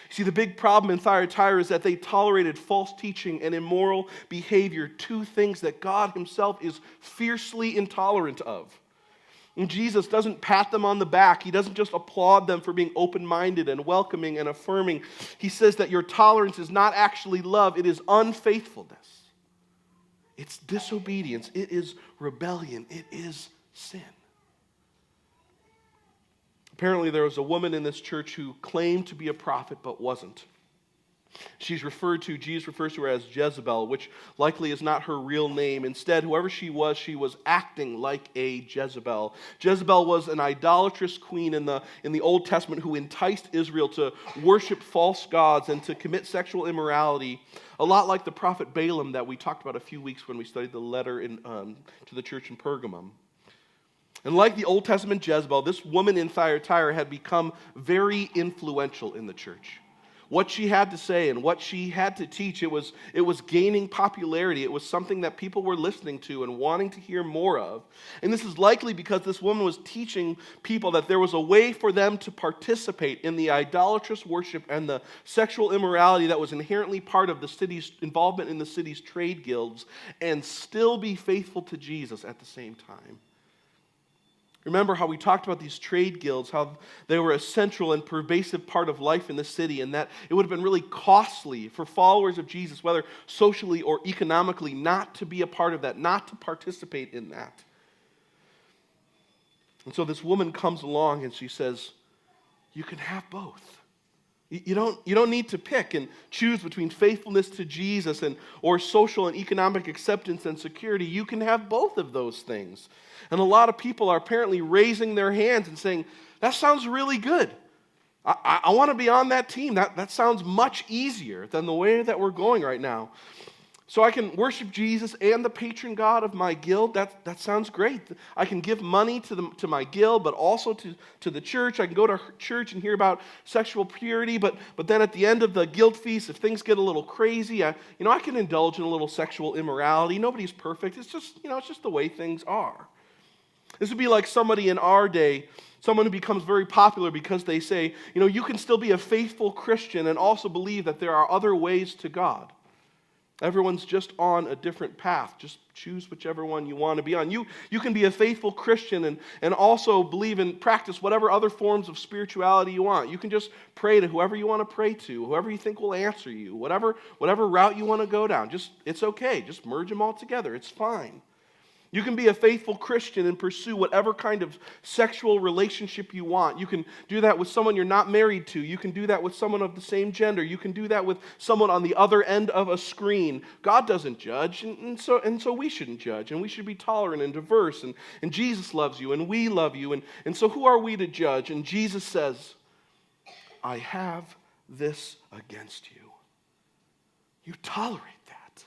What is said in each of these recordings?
See, the big problem in Thyatira is that they tolerated false teaching and immoral behavior, two things that God himself is fiercely intolerant of. And Jesus doesn't pat them on the back. He doesn't just applaud them for being open-minded and welcoming and affirming. He says that your tolerance is not actually love, it is unfaithfulness. It's disobedience, it is rebellion, it is sin. Apparently, there was a woman in this church who claimed to be a prophet but wasn't. Jesus refers to her as Jezebel, which likely is not her real name. Instead, whoever she was acting like a Jezebel. Jezebel was an idolatrous queen in the Old Testament who enticed Israel to worship false gods and to commit sexual immorality, a lot like the prophet Balaam that we talked about a few weeks when we studied the letter to the church in Pergamum. And like the Old Testament Jezebel, this woman in Thyatira had become very influential in the church. What she had to say and what she had to teach, it was gaining popularity. It was something that people were listening to and wanting to hear more of. And this is likely because this woman was teaching people that there was a way for them to participate in the idolatrous worship and the sexual immorality that was inherently part of the city's involvement in the city's trade guilds and still be faithful to Jesus at the same time. Remember how we talked about these trade guilds, how they were a central and pervasive part of life in the city, and that it would have been really costly for followers of Jesus, whether socially or economically, not to be a part of that, not to participate in that. And so this woman comes along and she says, you can have both. You don't need to pick and choose between faithfulness to Jesus or social and economic acceptance and security. You can have both of those things. And a lot of people are apparently raising their hands and saying, that sounds really good. I want to be on that team. That sounds much easier than the way that we're going right now. So I can worship Jesus and the patron god of my guild. That sounds great. I can give money to my guild, but also to the church. I can go to church and hear about sexual purity, but then at the end of the guild feast, if things get a little crazy, I can indulge in a little sexual immorality. Nobody's perfect. It's just the way things are. This would be like somebody in our day, someone who becomes very popular because they say, you can still be a faithful Christian and also believe that there are other ways to God. Everyone's just on a different path. Just choose whichever one you want to be on. You can be a faithful Christian and also believe and practice whatever other forms of spirituality you want. You can just pray to whoever you want to pray to, whoever you think will answer you, whatever route you want to go down. It's okay. Just merge them all together. It's fine. You can be a faithful Christian and pursue whatever kind of sexual relationship you want. You can do that with someone you're not married to. You can do that with someone of the same gender. You can do that with someone on the other end of a screen. God doesn't judge, and so we shouldn't judge, and we should be tolerant and diverse, and Jesus loves you, and we love you, and so who are we to judge? And Jesus says, I have this against you. You tolerate that.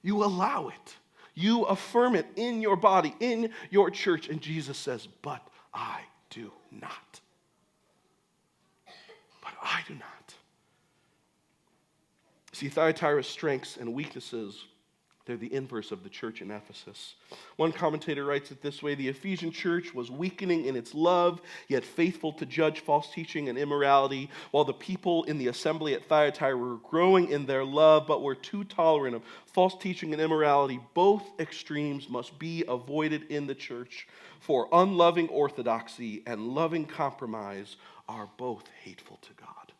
You allow it. You affirm it in your body, in your church. And Jesus says, but I do not. But I do not. See, Thyatira's strengths and weaknesses, they're the inverse of the church in Ephesus. One commentator writes it this way: the Ephesian church was weakening in its love, yet faithful to judge false teaching and immorality, while the people in the assembly at Thyatira were growing in their love, but were too tolerant of false teaching and immorality. Both extremes must be avoided in the church, for unloving orthodoxy and loving compromise are both hateful to God.